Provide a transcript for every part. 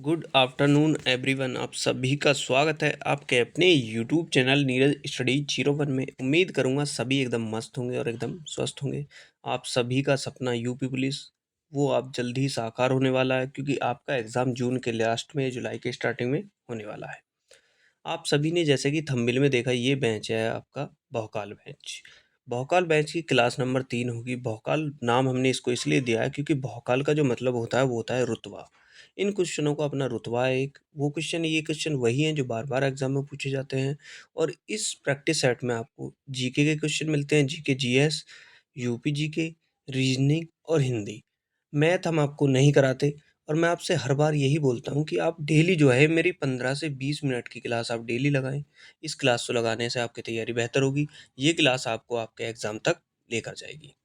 Good afternoon everyone. आप सभी का स्वागत है आपके अपने यूट्यूब चैनल नीरज स्टडी 01 में। उम्मीद करूंगा सभी एकदम मस्त होंगे और एकदम स्वस्थ होंगे। आप सभी का सपना यूपी पुलिस वो आप जल्द ही साकार होने वाला है, क्योंकि आपका एग्ज़ाम जून के लास्ट में जुलाई के स्टार्टिंग में होने वाला है। आप सभी ने जैसे कि थंबनेल में देखा, ये बेंच है आपका भौकाल बेंच। भौकाल बेंच की क्लास नंबर 3 होगी। भौकाल नाम हमने इसको इसलिए दिया है क्योंकि भौकाल का जो मतलब होता है वो होता है रुतबा। इन क्वेश्चनों का अपना रुतबा है एक। वो क्वेश्चन ये क्वेश्चन वही हैं जो बार-बार एग्ज़ाम में पूछे जाते हैं। और इस प्रैक्टिस सेट में आपको जीके के क्वेश्चन मिलते हैं, GK GS, UP GK, reasoning और हिंदी। मैथ हम आपको नहीं कराते। और मैं आपसे हर बार यही बोलता हूँ कि आप डेली जो है मेरी 15 से 20 मिनट की क्लास आप डेली लगाएँ। इस क्लास को लगाने से आपकी तैयारी बेहतर होगी। ये क्लास आपको आपके एग्ज़ाम तक लेकर जाएगी।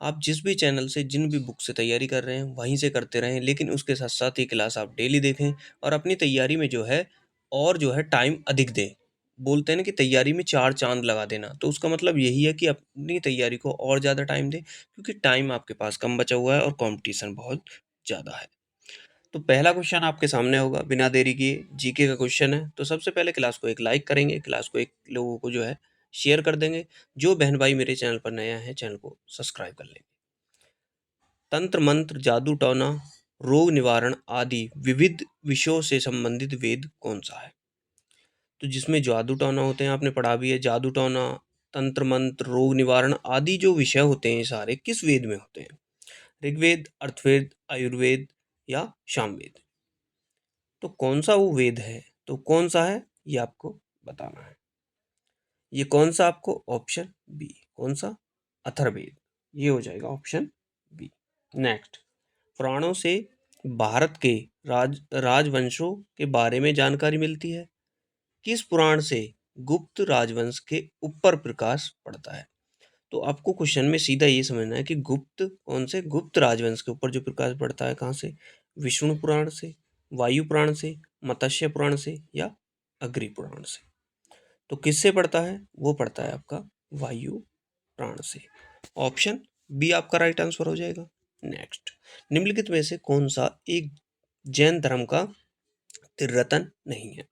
आप जिस भी चैनल से, जिन भी बुक से तैयारी कर रहे हैं, वहीं से करते रहें, लेकिन उसके साथ-साथ ये क्लास आप डेली देखें और अपनी तैयारी में जो है और जो है टाइम अधिक दें। बोलते हैं ना कि तैयारी में 4 चाँद लगा देना, तो उसका मतलब यही है कि अपनी तैयारी को और ज़्यादा टाइम दें, क्योंकि टाइम आपके पास कम बचा हुआ है और कॉम्पिटिशन बहुत ज़्यादा है। तो पहला क्वेश्चन आपके सामने होगा, बिना देरी किए जीके का क्वेश्चन है। तो सबसे पहले क्लास को एक लाइक करेंगे, क्लास को एक लोगों को जो है शेयर कर देंगे। जो बहन भाई मेरे चैनल पर नया है, चैनल को सब्सक्राइब कर लेंगे। तंत्र मंत्र, जादू टोना, रोग निवारण आदि विविध विषयों से संबंधित वेद कौन सा है? तो जिसमें जादू टोना होते हैं, आपने पढ़ा भी है। जादू टोना, तंत्र मंत्र, रोग निवारण आदि जो विषय होते हैं, ये सारे किस वेद में होते हैं? ऋग्वेद, अर्थवेद, आयुर्वेद या सामवेद? तो कौन सा वो वेद है? तो कौन सा है ये आपको बताना है। ये कौन सा? आपको ऑप्शन बी। कौन सा? अथर्ववेद। ये हो जाएगा ऑप्शन बी। नेक्स्ट, पुराणों से भारत के राजवंशों के बारे में जानकारी मिलती है। किस पुराण से गुप्त राजवंश के ऊपर प्रकाश पड़ता है? तो आपको क्वेश्चन में सीधा ये समझना है कि गुप्त कौन से? गुप्त राजवंश के ऊपर जो प्रकाश पड़ता है, कहाँ से? विष्णु पुराण से, वायु पुराण से, मत्स्य पुराण से या अग्नि पुराण से? तो किससे पड़ता है? वो पड़ता है आपका वायु पुराण से। ऑप्शन बी आपका राइट आंसर हो जाएगा। नेक्स्ट, निम्नलिखित में से कौन सा एक जैन धर्म का तिर्रतन नहीं है?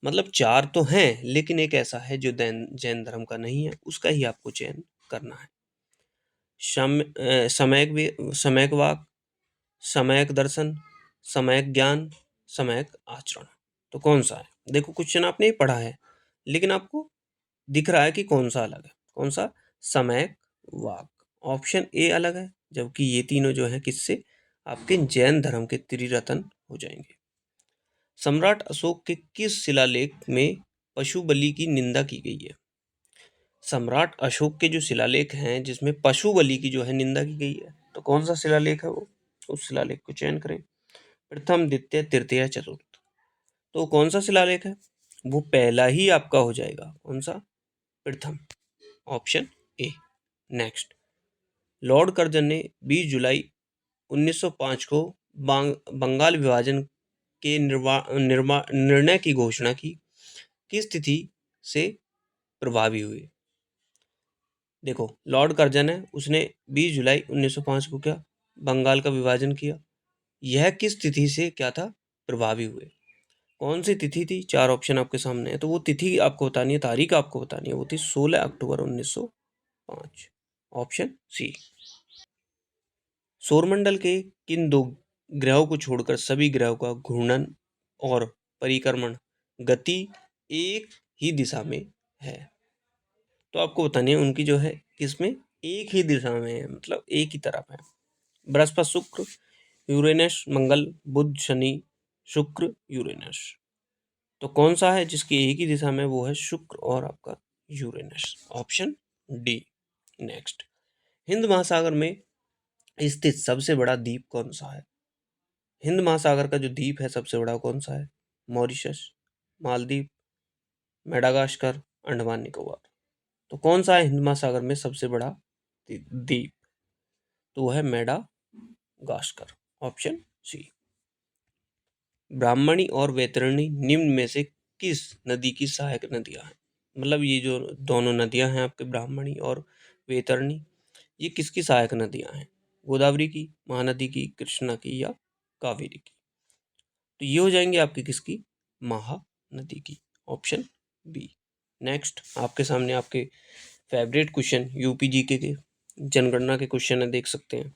मतलब 4 तो हैं, लेकिन एक ऐसा है जो जैन जैन धर्म का नहीं है, उसका ही आपको चयन करना है। सम्यक वाक, सम्यक दर्शन, सम्यक ज्ञान, सम्यक आचरण। तो कौन सा है? देखो क्वेश्चन आपने ही पढ़ा है, लेकिन आपको दिख रहा है कि कौन सा अलग है। कौन सा? सम्यक वाक। ऑप्शन ए अलग है, जबकि ये तीनों जो हैं किससे? आपके जैन धर्म के त्रिरत्न हो जाएंगे। सम्राट अशोक के किस शिलालेख में पशु बलि की निंदा की गई है? सम्राट अशोक के जो शिलालेख हैं जिसमें पशु बलि की जो है निंदा की गई है, तो कौन सा शिलालेख है वो? उस शिलालेख को चयन करें। प्रथम, द्वितीय, तृतीय, चतुर्थ। तो कौन सा शिलालेख है? वो पहला ही आपका हो जाएगा। कौन सा? प्रथम। Option A. Next, Lord Curzon ने 20 जुलाई 1905 को बंगाल विभाजन के निर्णय की घोषणा की। किस तिथि से प्रभावी हुए? देखो, लॉर्ड कर्जन है, उसने 20 जुलाई 1905 को क्या बंगाल का विभाजन किया। यह किस तिथि से क्या था? प्रभावी हुए। कौन सी तिथि थी? 4 ऑप्शन आपके सामने है, तो वो तिथि आपको बतानी है, तारीख आपको बतानी है। वो थी 16 अक्टूबर 1905। Option C. सौरमंडल के किन 2 ग्रहों को छोड़कर सभी ग्रहों का घूर्णन और परिक्रमण गति एक ही दिशा में है? तो आपको बतानी है उनकी जो है किसमें? एक ही दिशा में है, मतलब एक ही तरफ है। बृहस्पति, शुक्र, यूरेनस, मंगल, बुध, शनि, शुक्र, यूरेनस। तो कौन सा है जिसकी एक ही दिशा में? वो है शुक्र और आपका Uranus. Option D. Next, Hind महासागर में स्थित सबसे बड़ा द्वीप कौन सा है? हिंद महासागर का जो द्वीप है सबसे बड़ा, कौन सा है? Mauritius, Maldives, Madagascar, Andaman Nicobar. तो कौन सा है हिंद महासागर में सबसे बड़ा द्वीप? तो वो है मेडागास्कर। Option C. ब्राह्मणी और वैतरणी निम्न में से किस नदी की सहायक नदियां हैं? मतलब ये जो दोनों नदियां हैं आपके, ब्राह्मणी और वैतरणी, ये किसकी सहायक नदियां हैं? गोदावरी की, महानदी की, कृष्णा की या कावेरी की? तो ये हो जाएंगे आपकी किसकी, महानदी की, ऑप्शन बी। नेक्स्ट आपके सामने आपके फेवरेट क्वेश्चन यूपी जीके के जनगणना के क्वेश्चन है, देख सकते हैं।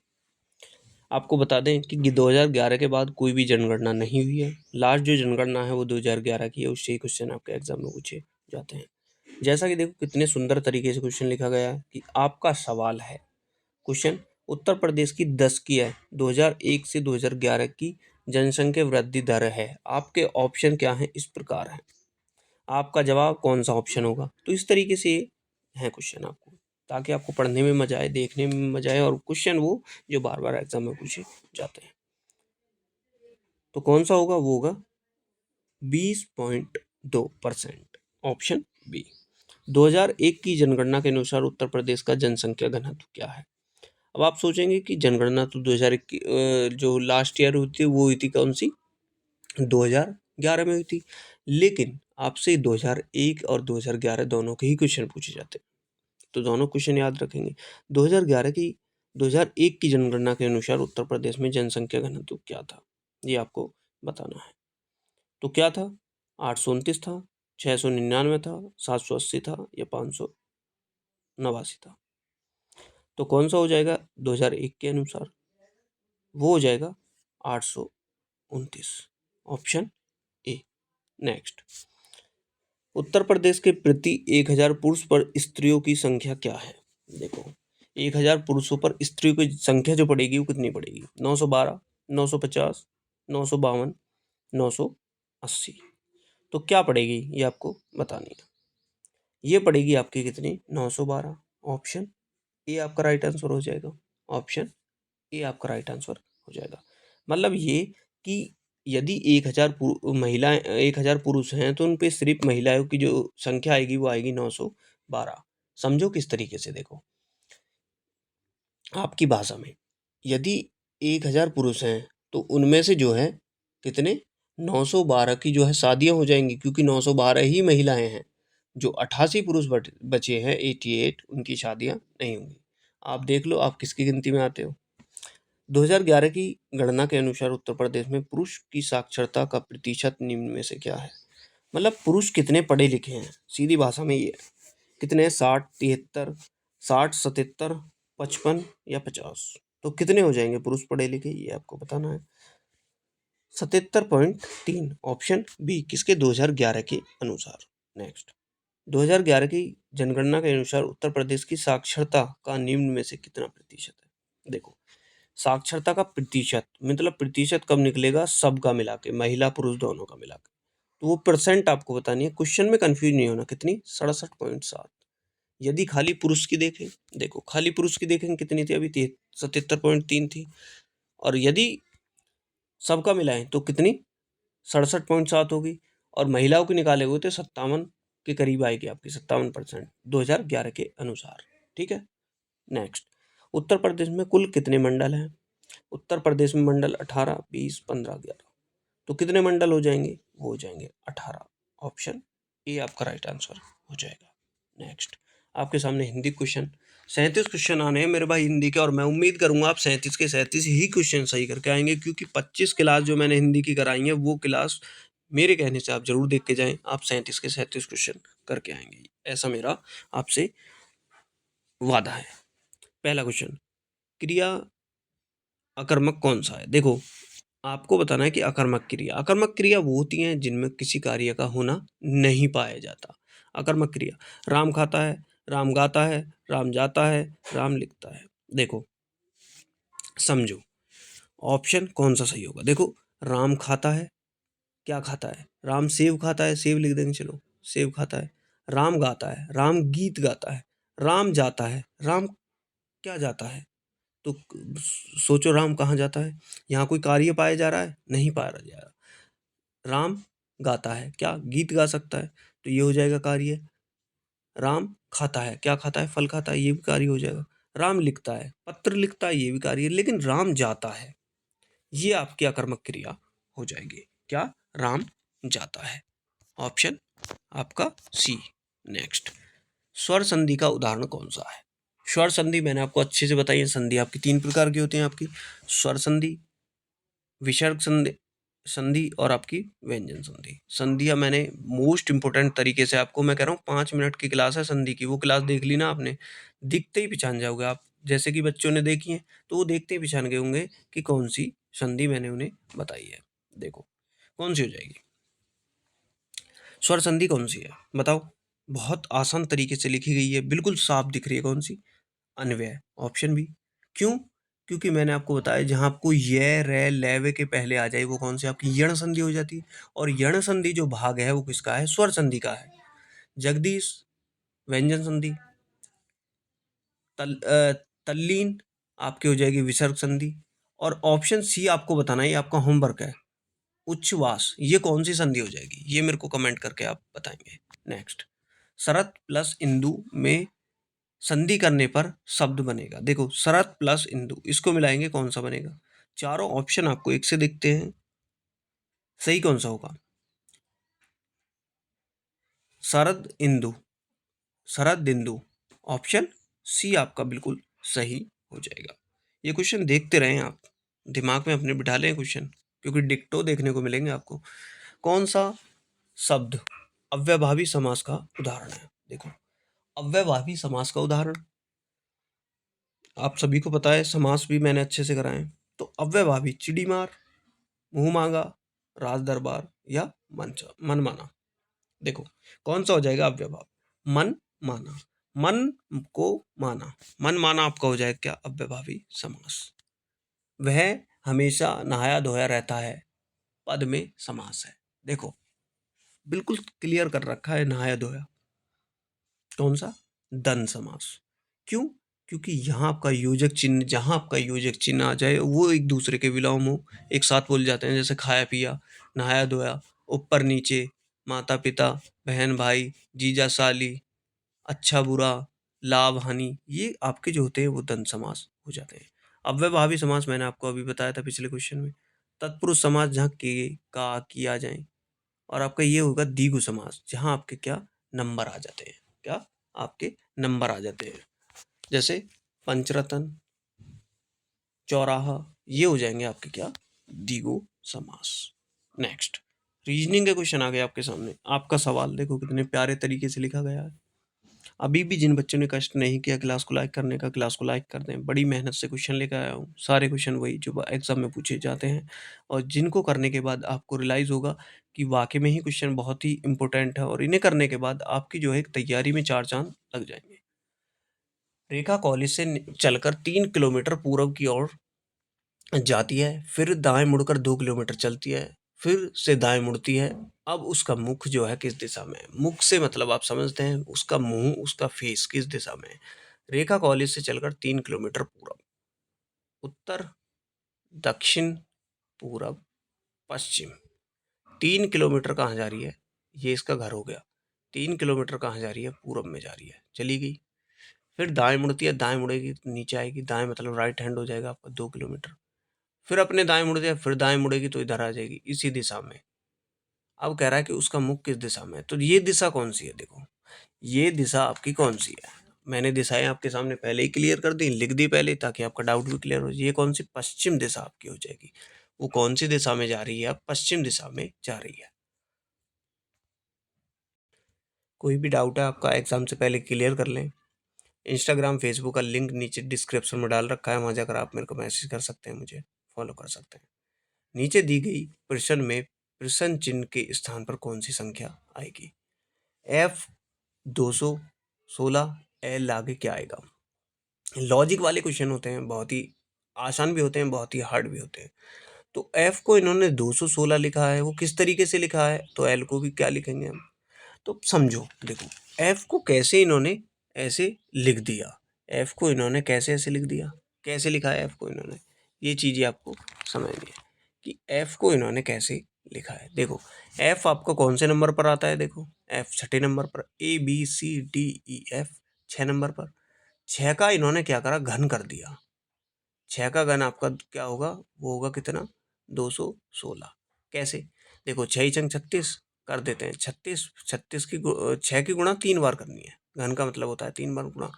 आपको बता दें कि 2011 के बाद कोई भी जनगणना नहीं हुई है। लास्ट जो जनगणना है वो 2011 की है, उससे ही क्वेश्चन आपके एग्जाम में पूछे जाते हैं। जैसा कि देखो कितने सुंदर तरीके से क्वेश्चन लिखा गया है कि आपका सवाल है, क्वेश्चन उत्तर प्रदेश की 10 की है, 2001 से 2011 की जनसंख्या वृद्धि दर है, आपके ऑप्शन क्या हैं इस प्रकार है, आपका जवाब कौन सा ऑप्शन होगा। तो इस तरीके से है क्वेश्चन आपको, ताकि आपको पढ़ने में मजा आए, देखने में मजा आए, और क्वेश्चन वो जो बार बार एग्जाम में पूछे जाते हैं। तो कौन सा होगा, वो होगा 20.2%, ऑप्शन बी। 2001 की जनगणना के अनुसार उत्तर प्रदेश का जनसंख्या घनत्व क्या है। अब आप सोचेंगे कि जनगणना तो 2001 की जो लास्ट ईयर हुई थी वो हुई थी कौन सी, 2011 में हुई थी, लेकिन आपसे 2001 और 2011 दोनों के ही क्वेश्चन पूछे जाते हैं, तो दोनों क्वेश्चन याद रखेंगे। 2011 की 2001 की जनगणना के अनुसार उत्तर प्रदेश में जनसंख्या घनत्व क्या था, ये आपको बताना है। तो क्या था, 829 था, 699 था, 780 था, या 589 था। तो कौन सा हो जाएगा 2001 के अनुसार, वो हो जाएगा 829, option A. Next, Uttar Pradesh के प्रति 1000 पुरुष पर स्त्रियों की संख्या क्या है। देखो 1000 पुरुषों पर स्त्रियों की संख्या जो पड़ेगी वो कितनी पड़ेगी, 912, 950, 952, 980। तो क्या पड़ेगी ये आपको बतानी है। ये पड़ेगी आपकी कितनी, 912, ऑप्शन ए आपका राइट आंसर हो जाएगा, ऑप्शन ए आपका राइट आंसर हो जाएगा। मतलब ये कि यदि 1000 महिलाएं 1000 पुरुष हैं तो उन पे सिर्फ महिलाओं की जो संख्या आएगी वो आएगी 912। समझो किस तरीके से, देखो आपकी भाषा में, यदि 1000 पुरुष हैं तो उनमें से जो है कितने, 912 की जो है शादियां हो जाएंगी, क्योंकि 912 ही महिलाएं हैं। जो 88 पुरुष बचे हैं 88, उनकी शादियां नहीं होंगी। आप देख लो आप किसकी गिनती में आते हो। 2011 की गणना के अनुसार उत्तर प्रदेश में पुरुष की साक्षरता का प्रतिशत निम्न में से क्या है। मतलब पुरुष कितने पढ़े लिखे हैं, सीधी भाषा में ये है। कितने, 60, 73, 60, 77, 55 या 50। तो कितने हो जाएंगे पुरुष पढ़े लिखे, ये आपको बताना है। 77.3, ऑप्शन बी, किसके, 2011 के अनुसार। नेक्स्ट, 2011 की जनगणना के अनुसार उत्तर प्रदेश की साक्षरता का निम्न में से कितना प्रतिशत है। देखो साक्षरता का प्रतिशत मतलब प्रतिशत कब निकलेगा, सबका मिला के, महिला पुरुष दोनों का मिला के, तो वो परसेंट आपको बतानी है। क्वेश्चन में कंफ्यूज नहीं होना, कितनी, 67.7। यदि खाली पुरुष की देखें, देखो खाली पुरुष की देखें कितनी थी, अभी 77.3 थी, और यदि सबका मिलाएं तो कितनी, 67.7 होगी, और महिलाओं की निकाले हुए तो 57 के करीब आएगी आपकी, 57% 2011 के अनुसार। ठीक है। नेक्स्ट, उत्तर प्रदेश में कुल कितने मंडल हैं। उत्तर प्रदेश में मंडल 18, 20, 15, 11। तो कितने मंडल हो जाएंगे, वो हो जाएंगे 18, ऑप्शन ए आपका राइट आंसर हो जाएगा। नेक्स्ट, आपके सामने हिंदी क्वेश्चन 37 क्वेश्चन आने हैं मेरे भाई हिंदी के, और मैं उम्मीद करूंगा आप 37 के 37 ही क्वेश्चन सही करके आएंगे, क्योंकि 25 क्लास जो मैंने हिंदी की कराई है वो क्लास मेरे कहने से आप जरूर देख के जाएं, आप 37 के 37 क्वेश्चन करके आएंगे, ऐसा मेरा आपसे वादा है। पहला क्वेश्चन, क्रिया अकर्मक कौन सा है। देखो आपको बताना है कि अकर्मक क्रिया वो होती हैं जिनमें किसी कार्य का होना नहीं पाया जाता। अकर्मक क्रिया, राम खाता है, राम गाता है, राम जाता है, राम लिखता है। देखो समझो ऑप्शन कौन सा सही होगा। देखो राम खाता है, क्या खाता है, राम सेव खाता है, सेव लिख देंगे, चलो सेव खाता है। राम गाता है, राम गीत गाता है। राम जाता है, राम क्या जाता है, तो सोचो राम कहाँ जाता है, यहाँ कोई कार्य पाया जा रहा है, नहीं पाया जा रहा। राम गाता है, क्या गीत गा सकता है, तो ये हो जाएगा कार्य। राम खाता है, क्या खाता है, फल खाता है, ये भी कार्य हो जाएगा। राम लिखता है, पत्र लिखता है, ये भी कार्य है। लेकिन राम जाता है, ये आपकी अकर्मक क्रिया हो जाएगी। क्या, राम जाता है, ऑप्शन आपका सी। नेक्स्ट, स्वर संधि का उदाहरण कौन सा है। स्वर संधि मैंने आपको अच्छे से बताई है, संधि आपकी 3 प्रकार की होती हैं आपकी, स्वर संधि, विसर्ग संधि संधि और आपकी व्यंजन संधि। संधियाँ मैंने मोस्ट इम्पोर्टेंट तरीके से आपको मैं कह रहा हूँ 5 मिनट की क्लास है संधि की, वो क्लास देख ली ना आपने, दिखते ही पहचान जाओगे आप। जैसे कि बच्चों ने देखी है, तो वो देखते ही पहचान गए होंगे कि कौन-सी संधि मैंने उन्हें बताई है। देखो, कौन-सी हो जाएगी? स्वर संधि कौन-सी है? बताओ? बहुत आसान तरीके से लिखी गई है, बिल्कुल साफ दिख रही है कौन-सी? अन्वय, ऑप्शन बी। क्यों? क्योंकि मैंने आपको बताया जहाँ आपको य, रे, ले, वे के पहले आ जाए वो कौन सी आपकी यण संधि हो जाती है, और यण संधि जो भाग है वो किसका है? स्वर संधि का है। जगदीश, व्यंजन संधि। तल्लीन आपकी हो जाएगी विसर्ग संधि। और ऑप्शन सी आपको बताना है, ये आपका होमवर्क है, उच्छ्वास, ये कौन सी संधि हो जाएगी? ये मेरे को कमेंट करके आप बताएंगे। नेक्स्ट, शरत प्लस इंदु में संधि करने पर शब्द बनेगा। देखो, शरत प्लस इंदु, इसको मिलाएंगे कौन सा बनेगा? चारों ऑप्शन आपको एक से दिखते हैं, सही कौन सा होगा? शरद इंदु, शरद इंदु, ऑप्शन सी आपका बिल्कुल सही हो जाएगा। ये क्वेश्चन देखते रहें आप, दिमाग में अपने बिठा लें क्वेश्चन, क्योंकि डिक्टो देखने को मिलेंगे आपको। कौन सा शब्द अव्ययभावी समास का उदाहरण है? देखो, अव्ययभावी समास का उदाहरण आप सभी को पता है, समास भी मैंने अच्छे से कराए हैं। तो अव्ययभावी चिड़ी मार, मुंह मांगा, राज दरबार या मन माना। देखो, कौन सा हो जाएगा अव्ययभाव? मन माना, मन को माना, मन माना आपका हो जाएगा क्या? अव्ययभावी समास। वह हमेशा नहाया धोया रहता है, पद में समास है। देखो, बिल्कुल क्लियर कर रखा है, नहाया धोया कौन सा? दंड समास। क्यों? क्योंकि यहाँ आपका योजक चिन्ह, जहाँ आपका योजक चिन्ह आ जाए वो एक दूसरे के विलोम हो, एक साथ बोल जाते हैं। जैसे खाया पिया, नहाया धोया, ऊपर नीचे, माता पिता, बहन भाई, जीजा साली, अच्छा बुरा, लाभ हानि, ये आपके जो होते हैं वो द्वंद्व समास हो जाते हैं। अव्ययभावी समास मैंने आपको अभी बताया था पिछले क्वेश्चन में। तत्पुरुष समास जहाँ के, का, की आ जाए। और आपका ये होगा द्विगु समास, जहाँ आपके क्या नंबर आ जाते हैं, क्या आपके नंबर आ जाते हैं। जैसे पंचरतन, चौराहा, ये हो जाएंगे आपके क्या? द्विगु समास। नेक्स्ट, रीजनिंग के क्वेश्चन आ गए आपके सामने। आपका सवाल देखो कितने प्यारे तरीके से लिखा गया है। अभी भी जिन बच्चों ने कष्ट नहीं किया क्लास को लाइक करने का, क्लास को लाइक कर दें। बड़ी मेहनत से क्वेश्चन लेकर आया हूँ, सारे क्वेश्चन वही जो एग्जाम में पूछे जाते हैं, और जिनको करने के बाद आपको रियलाइज़ होगा कि वाकई में ही क्वेश्चन बहुत ही इंपॉर्टेंट है, और इन्हें करने के बाद आपकी जो है तैयारी में 4 चांद लग जाएंगे। रेखा कॉलेज से चलकर 3 किलोमीटर पूर्व की ओर जाती है, फिर दाएं मुड़कर 2 किलोमीटर चलती है, फिर से दाएं मुड़ती है। अब उसका मुख जो है किस दिशा में है? मुख से मतलब आप समझते हैं, उसका मुंह, उसका फेस किस दिशा में है? रेखा कॉलेज से चलकर 3 किलोमीटर पूरब, उत्तर, दक्षिण, पूरब, पश्चिम। 3 किलोमीटर कहाँ जा रही है? ये इसका घर हो गया। 3 किलोमीटर कहाँ जा रही है? पूरब में जा रही है, चली गई। फिर दाएं मुड़ती है, दाएं मुड़ेगी तो नीचे आएगी, दाएं मतलब राइट हैंड हो जाएगा आपका 2 किलोमीटर। फिर अपने दाएं मुड़ जाए, फिर दाएं मुड़ेगी तो इधर आ जाएगी, इसी दिशा में। अब कह रहा है कि उसका मुख किस दिशा में है, तो ये दिशा कौन सी है? देखो, ये दिशा आपकी कौन सी है? मैंने दिशाएं आपके सामने पहले ही क्लियर कर दी, लिख दी पहले, ताकि आपका डाउट भी क्लियर हो। ये कौन सी? पश्चिम दिशा आपकी हो जाएगी। वो कौन सी दिशा में जा रही है? अब पश्चिम दिशा में जा रही है। कोई भी डाउट है आपका, एग्जाम से पहले क्लियर कर लें। इंस्टाग्राम फेसबुक का लिंक नीचे डिस्क्रिप्शन में डाल रखा है, वहाँ जाकर आप मेरे को मैसेज कर सकते हैं, मुझे फॉलो कर सकते हैं। नीचे दी गई प्रश्न में प्रश्न चिन्ह के स्थान पर कौन सी संख्या आएगी? F 216, L आगे क्या आएगा? लॉजिक वाले क्वेश्चन होते हैं, बहुत ही आसान भी होते हैं, बहुत ही हार्ड भी होते हैं। तो F को इन्होंने 216 लिखा है, वो किस तरीके से लिखा है? तो L को भी क्या लिखेंगे हम? तो समझो, देखो, F को कैसे इन्होंने ऐसे लिख दिया, F को इन्होंने कैसे ऐसे लिख दिया, कैसे लिखा है F को इन्होंने, ये चीज़ें आपको समझनी है कि F को इन्होंने कैसे लिखा है। देखो, F आपका कौन से नंबर पर आता है? देखो, F छठे नंबर पर, ABCDEF 6 नंबर पर। 6 का इन्होंने क्या करा? घन कर दिया। 6 का घन आपका क्या होगा? वो होगा कितना? 216। कैसे? देखो, 6 छंग 36 कर देते हैं, 36, 36 की 6 की गुणा 3 बार करनी है। घन का मतलब होता है 3 बार गुणा।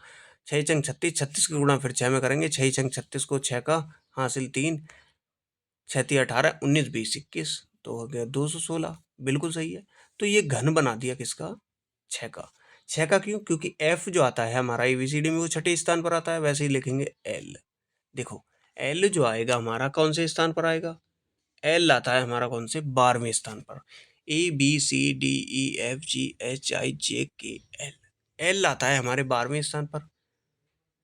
6 छंग 36, 36 की गुणा फिर 6 में करेंगे। 6 छंग 36 को 6 का हासिल 3, 6 × 18, 19, 20, 21। तो हो गया 216, बिल्कुल सही है। तो ये घन बना दिया किसका? 6 का। 6 का क्यों? क्योंकि एफ जो आता है हमारा एबीसीडी में वो छठे स्थान पर आता है, वैसे ही लिखेंगे एल। देखो एल जो आएगा हमारा कौन से स्थान पर आएगा? एल आता है हमारा कौन से? 12वें स्थान पर। A B C D E F G H I J K L, L आता है हमारे 12वें स्थान पर।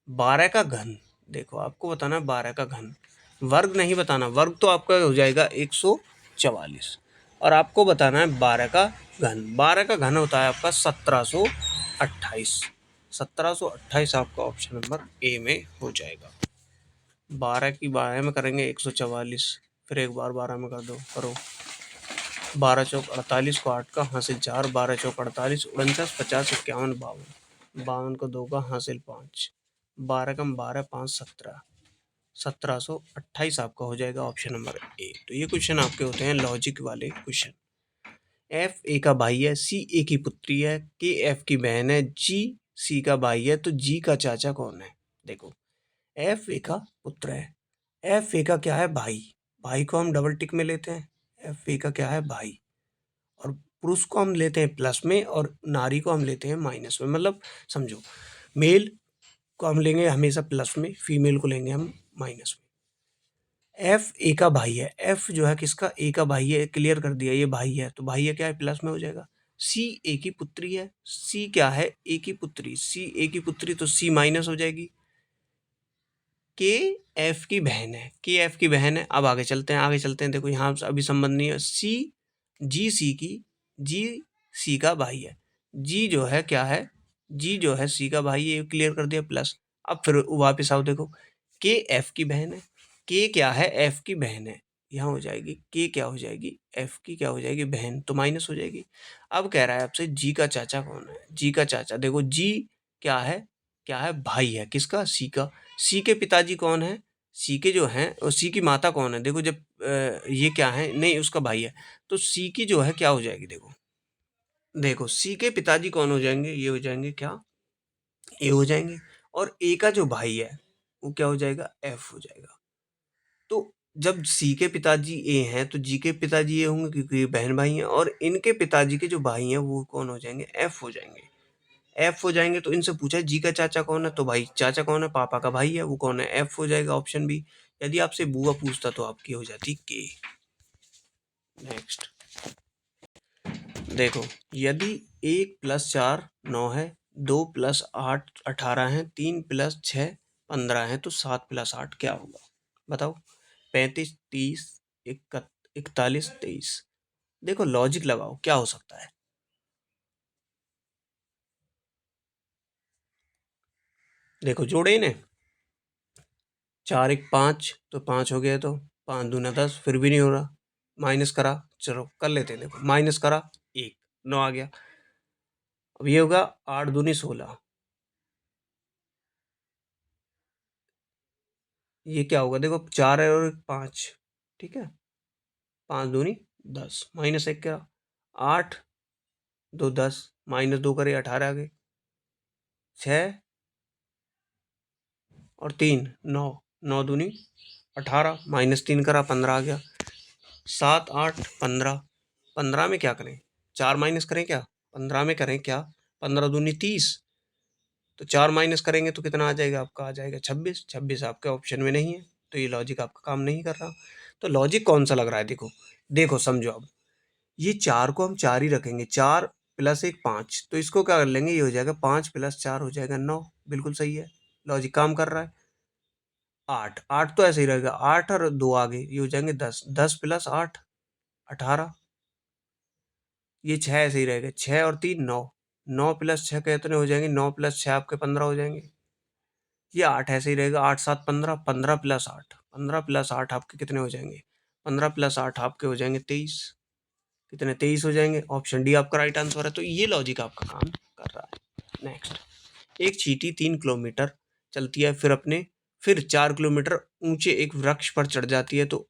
12 का घन, देखो आपको बताना है 12 का घन, वर्ग नहीं बताना, वर्ग तो आपका हो जाएगा 144, और आपको बताना है 12 का घन। 12 का घन होता है आपका 1728। 1728 आपका ऑप्शन नंबर ए में हो जाएगा। 12 की 12 में करेंगे 144, फिर एक बार 12 में कर दो, करो 12 चौक 48 को 8 का हासिल 4, 12 चौक 48, 49, 50, 51, 52, 52 को 2 का हासिल 5, 12 कम 12, 5, 17, 1728 आपका हो जाएगा ऑप्शन नंबर ए। तो ये क्वेश्चन आपके होते हैं लॉजिक वाले क्वेश्चन। एफ ए का भाई है, सी ए की पुत्री है, के एफ की बहन है, जी सी का भाई है, तो जी का चाचा कौन है? देखो एफ ए का पुत्र है, एफ ए का क्या है? भाई। भाई को हम डबल टिक में लेते हैं, एफ ए का क्या है? भाई। और पुरुष को हम लेते हैं प्लस में और नारी को हम लेते हैं माइनस में, मतलब समझो मेल को हम लेंगे हमेशा प्लस में, फीमेल को लेंगे हम माइनस में। एफ ए का भाई है, एफ जो है किसका? ए का भाई है, क्लियर कर दिया, ये भाई है तो भाई है क्या है? प्लस में हो जाएगा। सी ए की पुत्री है, सी क्या है? ए की पुत्री, सी ए की पुत्री तो सी माइनस हो जाएगी। के एफ की बहन है, के एफ की बहन है। अब आगे चलते हैं, आगे चलते हैं, देखो यहाँ अभी संबंध नहीं है। सी जी सी की, जी सी का भाई है, जी जो है क्या है? जी जो है सी का भाई, ये क्लियर कर दिया प्लस। अब फिर वापस आओ, देखो के एफ की बहन है, के क्या है? एफ की बहन है, यहाँ हो जाएगी के क्या हो जाएगी? एफ की क्या हो जाएगी? बहन, तो माइनस हो जाएगी। अब कह रहा है आपसे जी का चाचा कौन है? जी का चाचा, देखो जी क्या है? क्या है? भाई है, किसका? सी का। सी के पिताजी कौन है? सी के जो हैं, और सी की माता कौन है? देखो जब ये क्या है? नहीं, उसका भाई है, तो सी की जो है क्या हो जाएगी? देखो देखो सी के पिताजी कौन हो जाएंगे? ये हो जाएंगे क्या? ए हो जाएंगे। और ए का जो भाई है वो क्या हो जाएगा? एफ हो जाएगा। तो जब सी के पिताजी ए हैं तो जी के पिताजी ए होंगे, क्योंकि ये बहन भाई हैं, और इनके पिताजी के जो भाई हैं वो कौन हो जाएंगे? एफ हो जाएंगे। एफ हो जाएंगे तो इनसे पूछा जी का चाचा कौन है? तो भाई चाचा कौन है? पापा का भाई है, वो कौन है? एफ हो जाएगा ऑप्शन बी। यदि आपसे बुआ पूछता तो आपकी हो जाती के। नेक्स्ट देखो, यदि 1+4 9 है, 2+8 18 है, 3+6 15 है, तो 7+8 क्या होगा? बताओ। 35 30 41 23। देखो लॉजिक लगाओ, क्या हो सकता है? देखो जोड़े इन्हें, 4 1 5, तो 5 हो गया, तो 5 दूना 10, फिर भी नहीं हो रहा। माइनस करा, चलो कर लेते हैं, देखो माइनस करा 1, 9 आ गया। अब ये होगा 8 दूनी 16, ये क्या होगा? देखो 4 है और 5, ठीक है, 5 दूनी 10, माइनस 1 क्या? 8 2 10, माइनस 2 करे 18 आ गए, 6 और 3 9, 9 दूनी 18, माइनस 3 करा 15 आ गया, 7 8 15, 15 में क्या करें? 4 माइनस करें क्या? 15 में करें क्या? 15 दूनी 30, तो 4 माइनस करेंगे तो कितना आ जाएगा आपका? आ जाएगा 26। 26 आपके ऑप्शन में नहीं है, तो ये लॉजिक आपका काम नहीं कर रहा। तो लॉजिक कौन सा लग रहा है? देखो देखो समझो, अब ये 4 को हम 4 ही रखेंगे, 4 प्लस 1 5, तो इसको क्या कर लेंगे? ये हो जाएगा 5 प्लस 4 हो जाएगा 9, बिल्कुल सही है, लॉजिक काम कर रहा है। 8 8 तो ऐसे ही रहेगा, 8 और 2 आगे ये हो जाएंगे 10, 10 प्लस 8 18, ये 6 ऐसे ही रहेगा, 6 और 3 9, 9 प्लस 6 कितने हो जाएंगे? 9 प्लस 6 आपके 15 हो जाएंगे। ये 8 ऐसे ही रहेगा, 8 7 15, 15 प्लस 8, 15 प्लस 8 आपके कितने हो जाएंगे? 15 प्लस 8 आपके हो जाएंगे 23, कितने? 23 हो जाएंगे। ऑप्शन डी आपका राइट आंसर है। तो ये लॉजिक आपका काम कर रहा है। नेक्स्ट, एक चींटी 3 किलोमीटर चलती है, फिर 4 किलोमीटर ऊंचे एक वृक्ष पर चढ़ जाती है, तो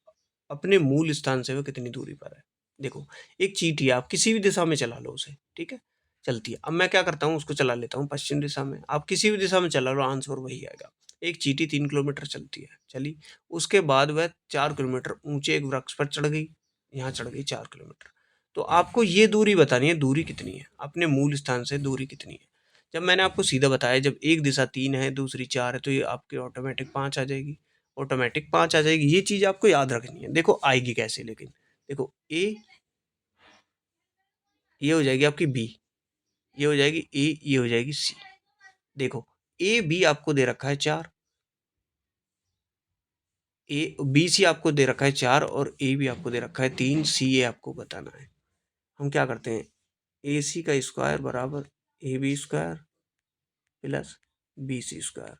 अपने मूल स्थान से वो कितनी दूरी पर है? देखो एक चींटी है, आप किसी भी दिशा में चला लो उसे, ठीक है, चलती है। अब मैं क्या करता हूँ, उसको चला लेता हूँ पश्चिम दिशा में, आप किसी भी दिशा में चला लो, आंसर वही आएगा। एक चींटी 3 किलोमीटर चलती है, चली, उसके बाद वह 4 किलोमीटर ऊंचे एक वृक्ष पर चढ़ गई, यहाँ चढ़ गई 4 किलोमीटर। तो आपको ये दूरी बतानी है, दूरी कितनी है, अपने मूल स्थान से दूरी कितनी है। जब मैंने आपको सीधा बताया, जब एक दिशा 3 है, दूसरी 4 है, तो ये आपकी ऑटोमेटिक 5 आ जाएगी, ऑटोमेटिक 5 आ जाएगी। ये चीज़ आपको याद रखनी है। देखो आएगी कैसे, लेकिन देखो ए, ये हो जाएगी आपकी बी, ये हो जाएगी ए, ये हो जाएगी सी। देखो ए बी आपको दे रखा है 4, ए बी सी आपको दे रखा है 4 और ए भी आपको दे रखा है 3, सी ए आपको बताना है। हम क्या करते हैं, ए सी का स्क्वायर बराबर A B square plus B C square.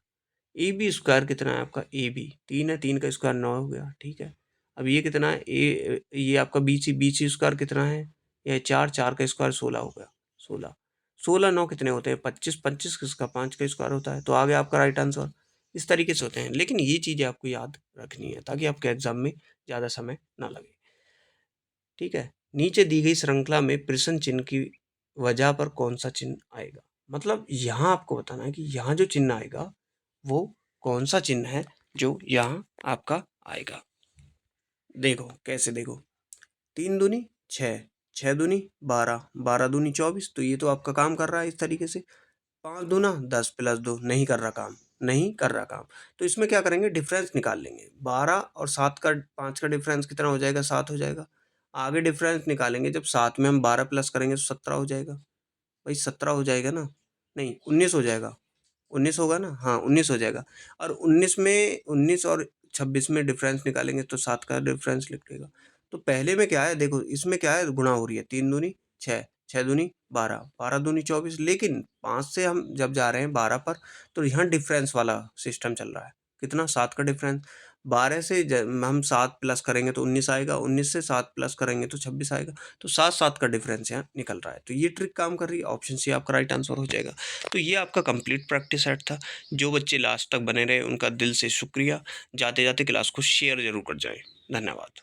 A B square कितना है आपका, ए बी 3 है, 3 का स्क्वायर 9 हो गया, ठीक है। अब ये कितना है, ये आपका बी सी स्क्वायर कितना है, ये 4, 4 का स्क्वायर 16 हो गया, 16, 16 9 कितने होते हैं 25, 25 किसका 5 का स्क्वायर होता है, तो आ गया आपका राइट आंसर। इस तरीके से होते हैं, लेकिन ये चीज़ें आपको याद रखनी है ताकि आपके एग्जाम में ज़्यादा समय ना लगे, ठीक है। नीचे दी गई श्रृंखला में प्रश्न चिन्ह की वजह पर कौन सा चिन्ह आएगा, मतलब यहाँ आपको बताना है कि यहाँ जो चिन्ह आएगा वो कौन सा चिन्ह है जो यहाँ आपका आएगा। देखो कैसे, देखो 3 दूनी 6, 6 दूनी 12, 12 दूनी 24, तो ये तो आपका काम कर रहा है इस तरीके से। 5 दूना 10 प्लस 2 नहीं कर रहा काम, नहीं कर रहा काम। तो इसमें क्या करेंगे, डिफरेंस निकाल लेंगे। 12 और 7 का 5 का डिफरेंस कितना हो जाएगा, 7 हो जाएगा। आगे डिफरेंस निकालेंगे, जब 7 में हम 12 प्लस करेंगे तो 17 हो जाएगा। भाई 17 हो जाएगा ना, नहीं 19 हो जाएगा, 19 होगा ना, हाँ 19 हो जाएगा। और 19 में 19 और 26 में डिफरेंस निकालेंगे तो 7 का डिफरेंस निकलेगा। तो पहले में क्या है, देखो इसमें क्या है, गुणा हो रही है, 3 दूनी 6, 6 दूनी 12, 12 दूनी 24, लेकिन 5 से हम जब जा रहे हैं 12 पर, तो यहाँ डिफरेंस वाला सिस्टम चल रहा है, कितना 7 का डिफरेंस। 12 से हम 7 प्लस करेंगे तो 19 आएगा, 19 से 7 प्लस करेंगे तो 26 आएगा। तो 7 7 का डिफरेंस यहाँ निकल रहा है, तो ये ट्रिक काम कर रही है, ऑप्शन सी आपका राइट आंसर हो जाएगा। तो ये आपका कंप्लीट प्रैक्टिस सेट था। जो बच्चे लास्ट तक बने रहे उनका दिल से शुक्रिया। जाते जाते क्लास को शेयर जरूर कर जाएं। धन्यवाद।